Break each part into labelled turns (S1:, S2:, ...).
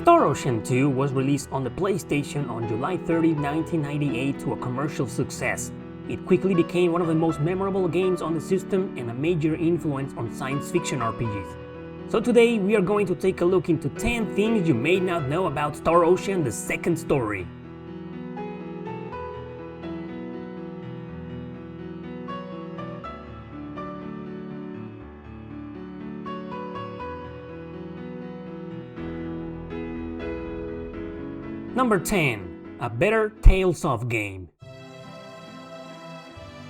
S1: Star Ocean 2 was released on the PlayStation on July 30, 1998 to a commercial success. It quickly became one of the most memorable games on the system and a major influence on science fiction RPGs. So today we are going to take a look into 10 things you may not know about Star Ocean: The Second Story. Number 10. A better Tales of game.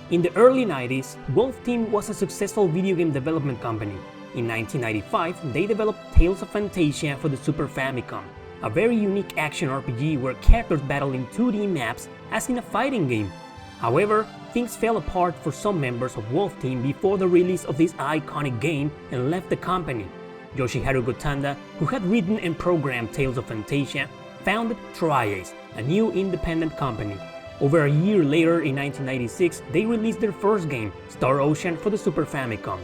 S1: In the early 90s, Wolf Team was a successful video game development company. In 1995, they developed Tales of Fantasia for the Super Famicom, a very unique action RPG where characters battle in 2D maps as in a fighting game. However, things fell apart for some members of Wolf Team before the release of this iconic game and left the company. Yoshiharu Gotanda, who had written and programmed Tales of Fantasia, founded Tri-Ace, a new independent company. Over a year later, in 1996, they released their first game, Star Ocean, for the Super Famicom.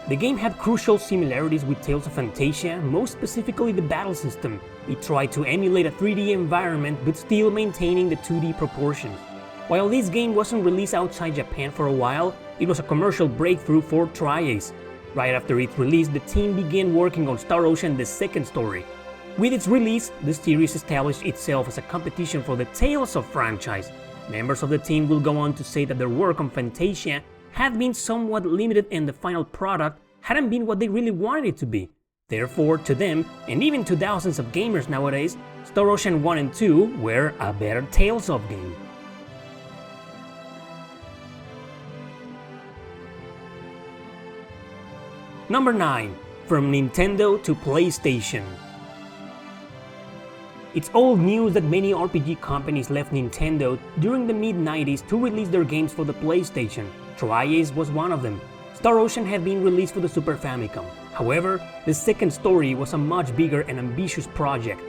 S1: The game had crucial similarities with Tales of Fantasia, most specifically the battle system. It tried to emulate a 3D environment but still maintaining the 2D proportions. While this game wasn't released outside Japan for a while, it was a commercial breakthrough for Tri-Ace. Right after its release, the team began working on Star Ocean: The Second Story. With its release, the series established itself as a competition for the Tales of franchise. Members of the team will go on to say that their work on Fantasia had been somewhat limited and the final product hadn't been what they really wanted it to be. Therefore, to them, and even to thousands of gamers nowadays, Star Ocean 1 and 2 were a better Tales of game. Number 9. From Nintendo to PlayStation. It's old news that many RPG companies left Nintendo during the mid-90s to release their games for the PlayStation. Tri-Ace was one of them. Star Ocean had been released for the Super Famicom. However, The Second Story was a much bigger and ambitious project.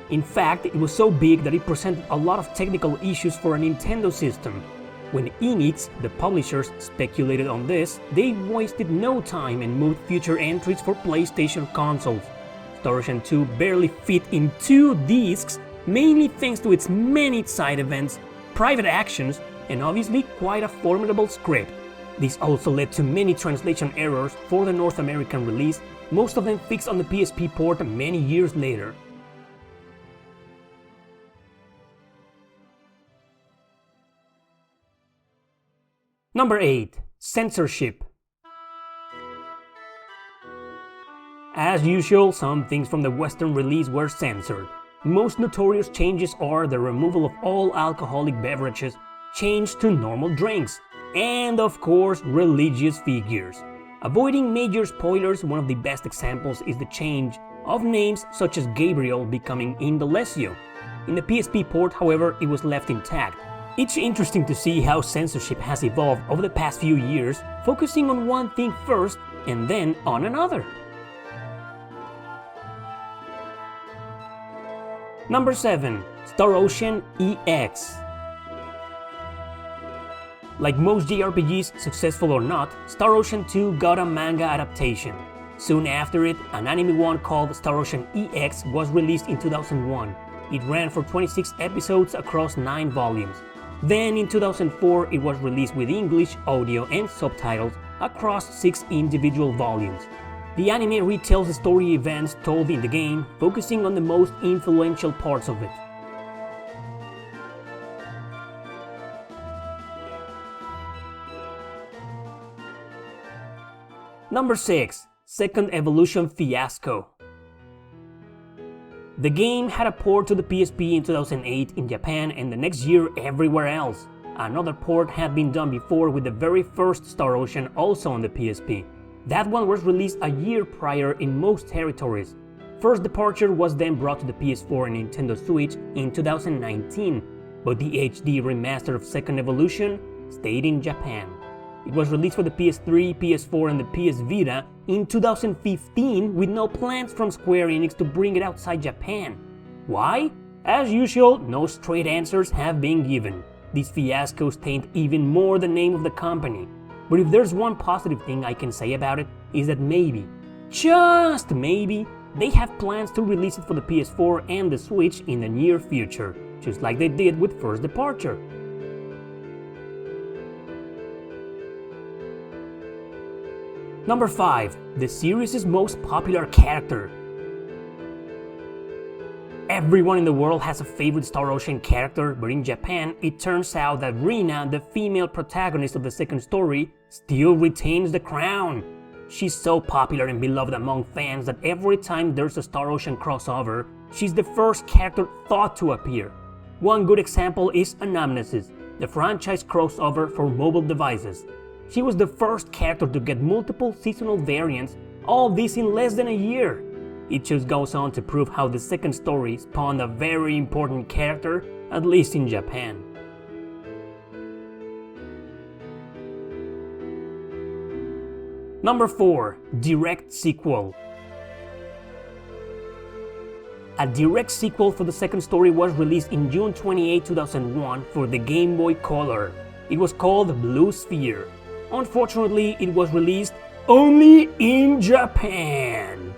S1: In fact, it was so big that it presented a lot of technical issues for a Nintendo system. When Enix, the publishers, speculated on this, they wasted no time and moved future entries for PlayStation consoles. Star Ocean 2 barely fit in 2 discs, mainly thanks to its many side events, private actions, and obviously quite a formidable script. This also led to many translation errors for the North American release, most of them fixed on the PSP port many years later. Number 8. Censorship. As usual, some things from the Western release were censored. Most notorious changes are the removal of all alcoholic beverages, change to normal drinks, and of course, religious figures. Avoiding major spoilers, one of the best examples is the change of names such as Gabriel becoming Indalecio. In the PSP port, however, it was left intact. It's interesting to see how censorship has evolved over the past few years, focusing on one thing first and then on another. Number 7. Star Ocean EX. Like most JRPGs, successful or not, Star Ocean 2 got a manga adaptation. Soon after it, an anime one called Star Ocean EX was released in 2001. It ran for 26 episodes across 9 volumes. Then in 2004, it was released with English, audio, and subtitles across 6 individual volumes. The anime retells the story events told in the game, focusing on the most influential parts of it. Number 6. Second Evolution Fiasco. The game had a port to the PSP in 2008 in Japan and the next year everywhere else. Another port had been done before with the very first Star Ocean also on the PSP. That one was released a year prior in most territories. First departure was then brought to the PS4 and Nintendo Switch in 2019, but the HD remaster of Second Evolution stayed in Japan. It was released for the PS3, PS4, and the PS Vita in 2015 with no plans from Square Enix to bring it outside Japan. Why? As usual, no straight answers have been given. These fiascos taint even more the name of the company. But if there's one positive thing I can say about it, is that maybe, just maybe, They have plans to release it for the PS4 and the Switch in the near future, just like they did with First Departure. Number 5. The series' most popular character. Everyone in the world has a favorite Star Ocean character, but in Japan, it turns out that Rena, the female protagonist of the second story, still retains the crown. She's so popular and beloved among fans that every time there's a Star Ocean crossover, she's the first character thought to appear. One good example is Anamnesis, the franchise crossover for mobile devices. She was the first character to get multiple seasonal variants, all this in less than a year. It just goes on to prove how the second story spawned a very important character, at least in Japan. Number 4. Direct sequel. A direct sequel for the second story was released in June 28, 2001 for the Game Boy Color. It was called Blue Sphere. Unfortunately, it was released only in Japan.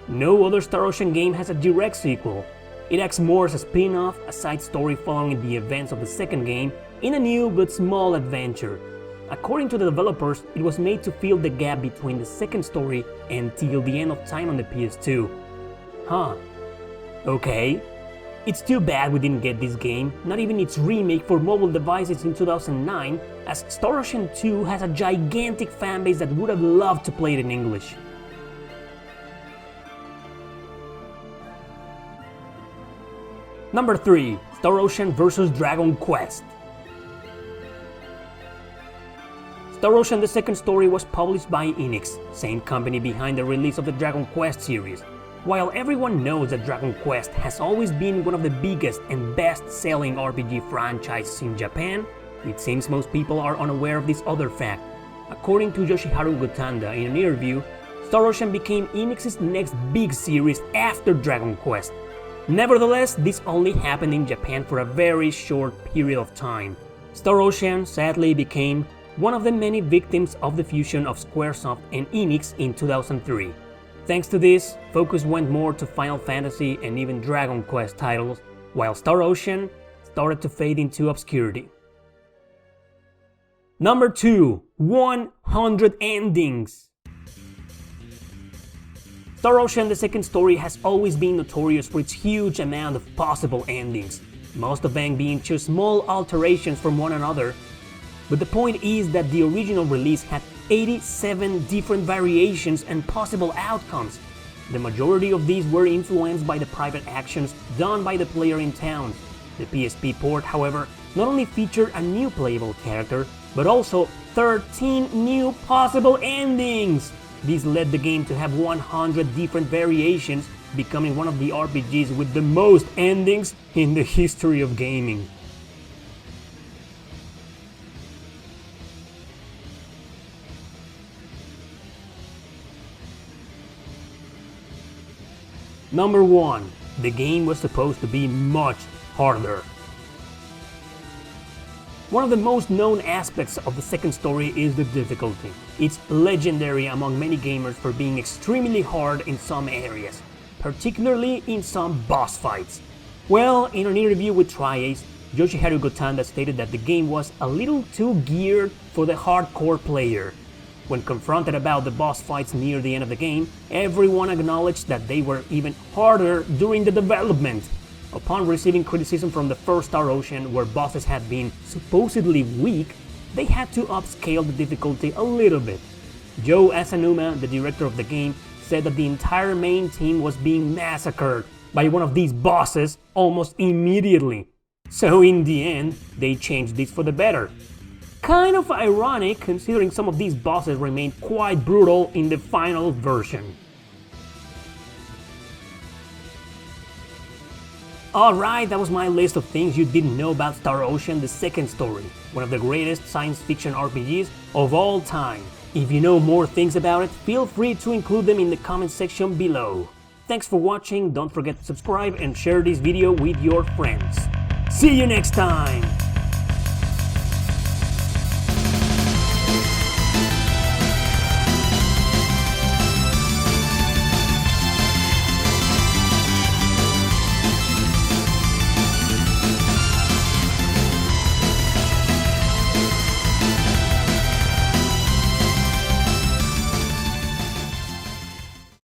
S1: No other Star Ocean game has a direct sequel. It acts more as a spin-off, a side story following the events of the second game in a new but small adventure. According to the developers, it was made to fill the gap between the second story and Till the End of Time on the PS2. Huh. Okay. It's too bad we didn't get this game, not even its remake for mobile devices in 2009, as Star Ocean 2 has a gigantic fanbase that would have loved to play it in English. Number 3. Star Ocean vs. Dragon Quest. Star Ocean the second story was published by Enix, same company behind the release of the Dragon Quest series. While everyone knows that Dragon Quest has always been one of the biggest and best-selling RPG franchises in Japan, it seems most people are unaware of this other fact. According to Yoshiharu Gotanda in an interview, Star Ocean became Enix's next big series after Dragon Quest. Nevertheless, this only happened in Japan for a very short period of time. Star Ocean sadly became one of the many victims of the fusion of Squaresoft and Enix in 2003. Thanks to this, focus went more to Final Fantasy and even Dragon Quest titles, while Star Ocean started to fade into obscurity. Number 2. 100 endings. Star Ocean the second story has always been notorious for its huge amount of possible endings, most of them being just small alterations from one another. But the point is that the original release had 87 different variations and possible outcomes. The majority of these were influenced by the private actions done by the player in town. The PSP port, however, not only featured a new playable character, but also 13 new possible endings! This led the game to have 100 different variations, becoming one of the RPGs with the most endings in the history of gaming. Number 1. The game was supposed to be much harder. One of the most known aspects of the second story is the difficulty. It's legendary among many gamers for being extremely hard in some areas, particularly in some boss fights. Well, in an interview with Tri-Ace, Yoshiharu Gotanda stated that the game was a little too geared for the hardcore player. When confronted about the boss fights near the end of the game, everyone acknowledged that they were even harder during the development. Upon receiving criticism from the first Star Ocean, where bosses had been supposedly weak, they had to upscale the difficulty a little bit. Joe Asanuma, the director of the game, said that the entire main team was being massacred by one of these bosses almost immediately. So in the end, they changed this for the better. Kind of ironic, considering some of these bosses remained quite brutal in the final version. Alright, that was my list of things you didn't know about Star Ocean the second story, one of the greatest science fiction RPGs of all time. If you know more things about it, feel free to include them in the comment section below. Thanks for watching, don't forget to subscribe and share this video with your friends. See you next time!